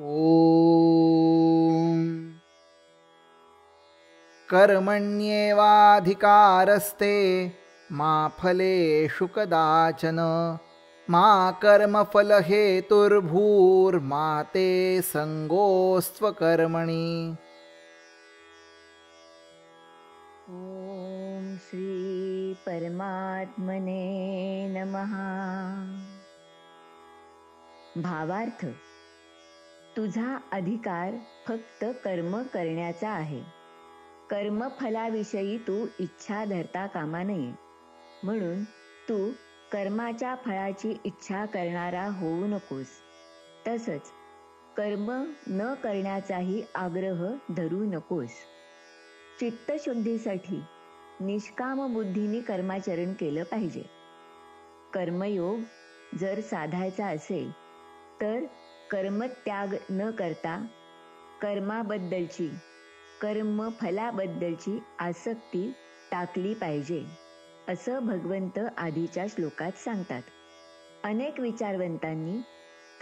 ॐ कर्मण्येवाधिकारस्ते मा फलेषु कदाचन मा कर्मफलहेतुर्भूर्मा ते संगोऽस्त्वकर्मणि। ओम श्री परमात्मने नमः। भावार्थ: तुझा अधिकार फक्त कर्म करण्याचा आहे. कर्मफलाविषयी तू इच्छा धरता कामा नये. म्हणून तू कर्माच्या फळाची इच्छा करणारा होऊ नकोस. तसंच कर्म न करण्याचाही आग्रह धरू नकोस. चित्तशुद्धीसाठी निष्काम बुद्धीने कर्माचरण केलं पाहिजे. कर्मयोग जर साधायचा असेल तर कर्मत्याग न करता कर्माबद्दलची, कर्मफलाबद्दलची आसक्ती टाकली पाहिजे, असं भगवंत आधीच्या श्लोकात सांगतात. अनेक विचारवंतांनी,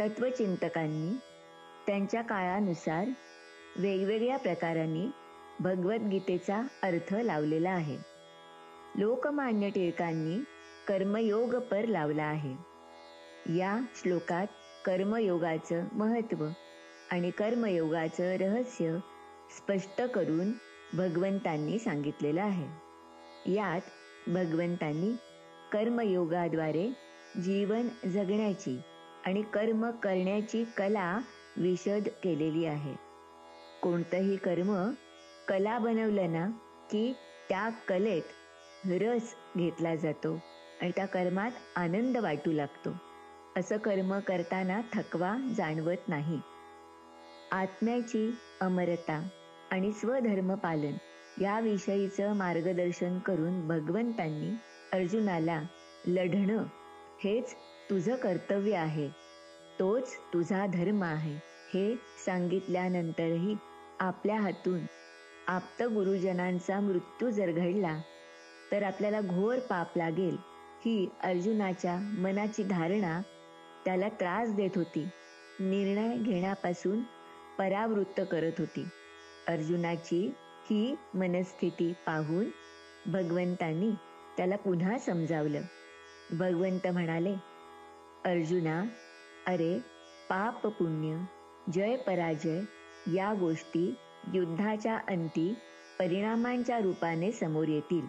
तत्वचिंतकांनी त्यांच्या काळानुसार वेगवेगळ्या प्रकारांनी भगवद्गीतेचा अर्थ लावलेला आहे. लोकमान्य टिळकांनी कर्मयोगपर लावला आहे. या श्लोकात कर्मयोगाचं महत्त्व आणि कर्मयोगाचं रहस्य स्पष्ट करून भगवंतांनी सांगितलेलं आहे. यात भगवंतांनी कर्मयोगाद्वारे जीवन जगण्याची आणि कर्म करण्याची कला विशद केलेली आहे. कोणतंही कर्म कला बनवलं ना की त्या कलेत रस घेतला जातो आणि त्या कर्मात आनंद वाटू लागतो. असं कर्म करताना थकवा जाणवत नाही. आत्म्याची अमरता आणि स्वधर्म पालन याविषयीचं मार्गदर्शन करून भगवंतांनी अर्जुनाला लढणं हेच तुझं कर्तव्य आहे, तोच तुझा धर्म आहे, हे सांगितल्यानंतरही आपल्या हातून आप्त गुरुजनांचा मृत्यू जर घडला तर आपल्याला घोर पाप लागेल, ही अर्जुनाच्या मनाची धारणा त्याला त्रास देत होती, निर्णय घेण्यापासून परावृत्त करत होती. अर्जुनाची ही मनस्थिती पाहून भगवंतांनी त्याला पुन्हा समजावलं. भगवंत म्हणाले, अर्जुना, अरे पाप पुण्य, जय पराजय या गोष्टी युद्धाच्या अंती परिणामांच्या रूपाने समोर येतील.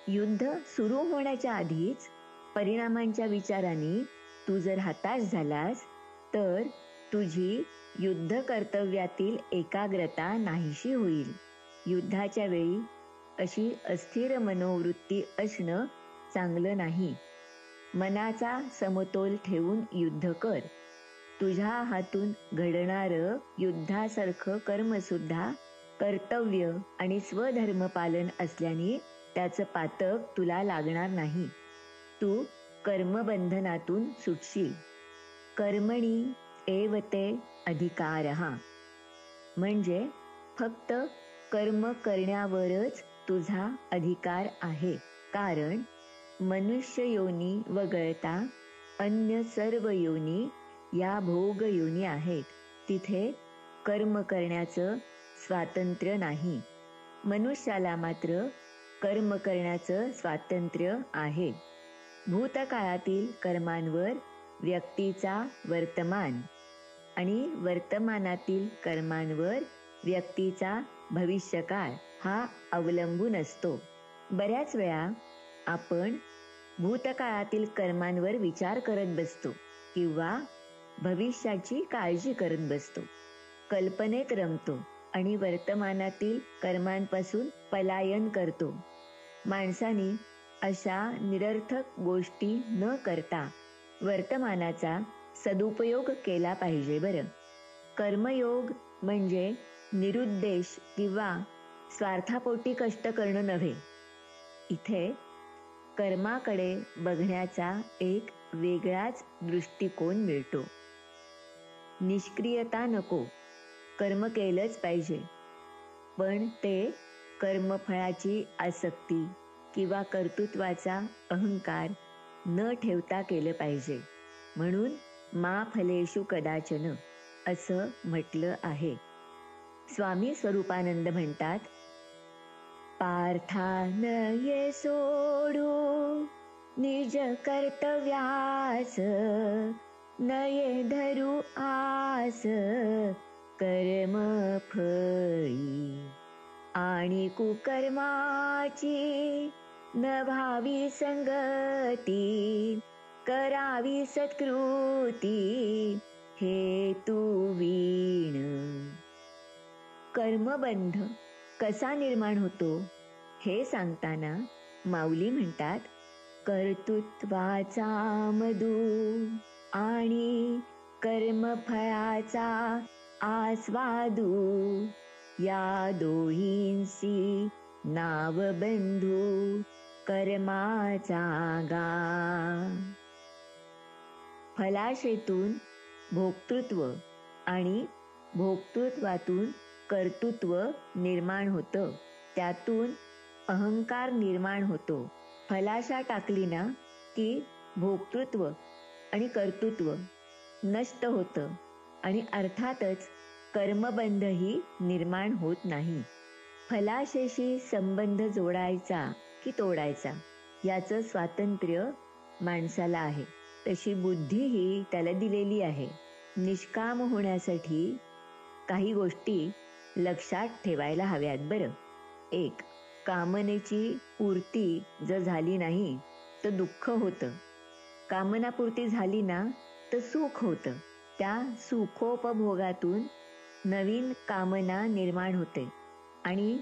युद्ध सुरू होण्याच्या आधीच परिणामांच्या विचाराने तू जर हताश झालास तर तुझी युद्ध कर्तव्यातील एकाग्रता नाहीशी होईल. युद्धाच्या वेळी अशी अस्थिर मनोवृत्ती असणं चांगलं नाही. मनाचा समतोल ठेवून युद्ध कर. तुझ्या हातून घडणारं युद्धासारखं कर्मसुद्धा कर्तव्य आणि स्वधर्म पालन असल्याने त्याचं पातक तुला लागणार नाही. तू कर्मबंधनातून सुटशील. कर्मणी एव ते अधिकारः, म्हणजे फक्त कर्म करण्यावरच तुझा अधिकार आहे. कारण मनुष्य योनी वगळता अन्य सर्व योनी या भोग योनी आहेत. तिथे कर्म करण्याचं स्वातंत्र्य नाही. मनुष्याला मात्र कर्म करण्याचं स्वातंत्र्य आहे. भूतकाळातील कर्मांवर व्यक्तीचा वर्तमान आणि वर्तमानातील कर्मांवर व्यक्तीचा भविष्यकाळ हा अवलंबून असतो. बऱ्याच वेळा आपण भूतकाळातील कर्मांवर विचार करत बसतो किंवा भविष्याची काळजी करत बसतो. कल्पनेत रमतो आणि वर्तमानातील कर्मांपासून पलायन करतो. माणसाने अशा निरर्थक गोष्टी न करता वर्तमानाचा सदुपयोग केला पाहिजे. बरं, कर्मयोग म्हणजे निरुद्देश किंवा स्वार्थापोटी कष्ट करणं नव्हे. इथे कर्माकडे बघण्याचा एक वेगळाच दृष्टिकोन मिळतो. निष्क्रियता नको, कर्म केलंच पाहिजे, पण ते कर्मफळाची आसक्ती किंवा कर्तृत्वाचा अहंकार न ठेवता केलं पाहिजे. म्हणून मा फलेषु कदाचन असं म्हटलं आहे. स्वामी स्वरूपानंद म्हणतात, पार्था नये सोडू निज कर्तव्यास, नये धरू आस कर्म फळी. आणि कुकर्माची न भावी संगती, करावी सत्कृती हे तू वीण. कर्मबंध कसा निर्माण होतो हे सांगताना माऊली म्हणतात, कर्तृत्वाचा मधू आणि कर्मफळाचा आस्वादू, या दोहींसी नाव बंधू कर्माचा गा. फलाशेतून भोक्तृत्व आणि भोक्तृत्वातून कर्तृत्व निर्माण होतं. त्यातून अहंकार निर्माण होतो. फलाशा टाकली ना की भोक्तृत्व आणि कर्तृत्व नष्ट होतं आणि अर्थातच कर्मबंधही निर्माण होत नाही. फलाशेशी संबंध जोडायचा की तोडायचा याचं स्वातंत्र्य माणसाला आहे. तशी बुद्धीही त्याला दिलेली आहे. निष्काम होण्यासाठी काही गोष्टी लक्षात ठेवायला हव्यात बरं. 1. कामनेची पूर्ती जर झाली नाही तर दुःख होतं. कामनापूर्ती झाली ना तर सुख होतं. त्या सुखोपभोगातून नवीन कामना निर्माण होते आणि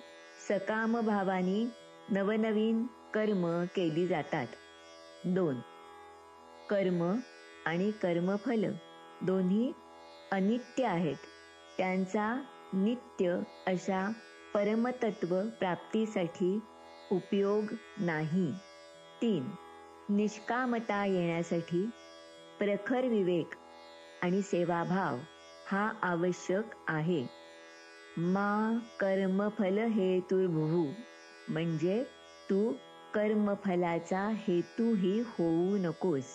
सकाम भावानी नवनवीन कर्म केली जातात. 2. कर्म आणि कर्मफल दोन्ही अनित्य आहेत. त्यांचा नित्य अशा परमतत्व प्राप्तीसाठी उपयोग नाही. 3. निष्कामता येण्यासाठी प्रखर विवेक आणि सेवाभाव हा आवश्यक आहे. मा कर्मफल हेतुर्भुः म्हणजे तू कर्मफलाचा हेतूही होऊ नकोस.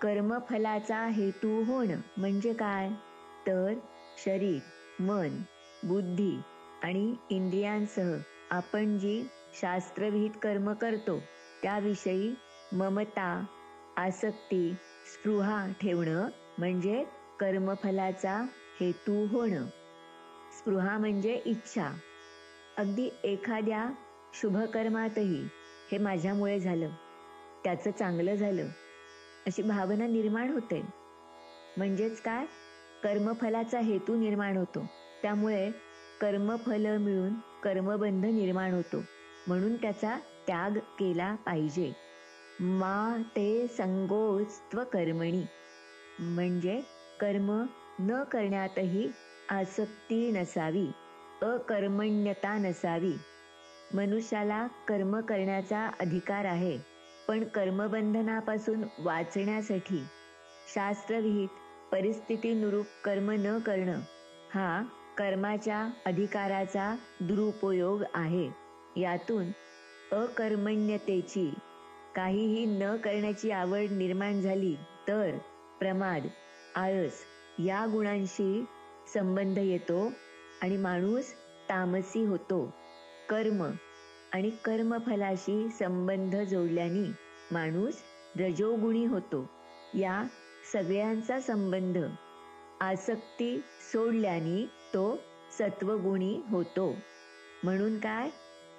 कर्मफलाचा हेतू होणं म्हणजे काय? तर शरीर, मन, बुद्धी आणि इंद्रियांसह आपण जी शास्त्रविहित कर्म करतो त्याविषयी ममता, आसक्ती, स्पृहा ठेवणं म्हणजे कर्मफलाचा हेतू होणं. स्पृहा म्हणजे इच्छा. अगदी एखाद्या शुभकर्मातही हे माझ्यामुळे झालं, त्याचं चांगलं झालं अशी भावना निर्माण होते. म्हणजेच काय? कर्मफलाचा हेतू निर्माण होतो. त्यामुळे कर्मफल मिळून कर्मबंध निर्माण होतो. म्हणून त्याचा त्याग केला पाहिजे. मा ते संगोस्त्व कर्मणी म्हणजे कर्म न करण्यातही आसक्ती नसावी, अकर्मण्यता नसावी. मनुष्याला कर्म करण्याचा अधिकार आहे, पण कर्मबंधनापासून वाचण्यासाठी शास्त्रविहित परिस्थितीनुरूप कर्म न करणं हा कर्माच्या अधिकाराचा दुरुपयोग आहे. यातून अकर्मण्यतेची, काहीही न करण्याची आवड निर्माण झाली तर प्रमाद, आळस या गुणांशी संबंध येतो आणि माणूस तामसी होतो. कर्म आणि कर्मफलाशी संबंध जोडल्याने माणूस रजोगुणी होतो. या सगळ्यांचा संबंध आसक्ती सोडल्याने तो सत्वगुणी होतो. म्हणून काय?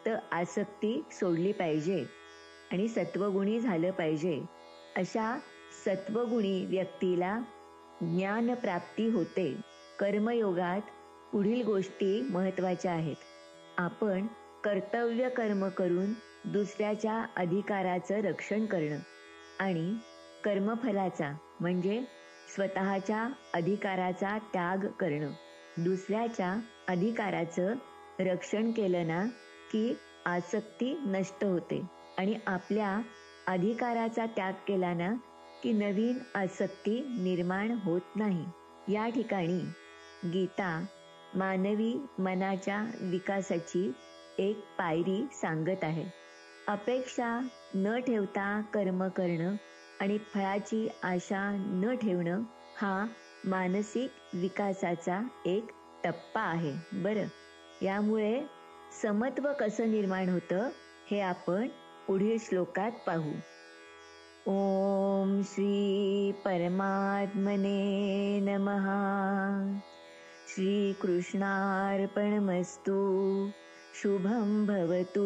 तर आसक्ती सोडली पाहिजे आणि सत्वगुणी झालं पाहिजे. अशा सत्वगुणी व्यक्तीला ज्ञानप्राप्ती होते. कर्मयोगात पुढील गोष्टी महत्त्वाच्या आहेत. आपण कर्तव्य कर्म करून दुसऱ्याच्या अधिकाराचं रक्षण करणं आणि कर्मफलाचा म्हणजे स्वतःच्या अधिकाराचा त्याग करणं. दुसऱ्याच्या अधिकाराचं रक्षण केलं ना की आसक्ती नष्ट होते आणि आपल्या अधिकाराचा त्याग केला ना की नवीन आसक्ती निर्माण होत नाही. या ठिकाणी गीता मानवी मनाच्या विकासाची एक पायरी सांगत आहे. अपेक्षा न ठेवता कर्म करणं आणि फळाची आशा न ठेवणं हा मानसिक विकासाचा एक टप्पा आहे. बरं, यामुळे समत्व कसं निर्माण होतं हे आपण पुढील श्लोकात पाहू. ओम श्री परमात्मने नमः. श्री कृष्णार्पणमस्तु. शुभं भवतु.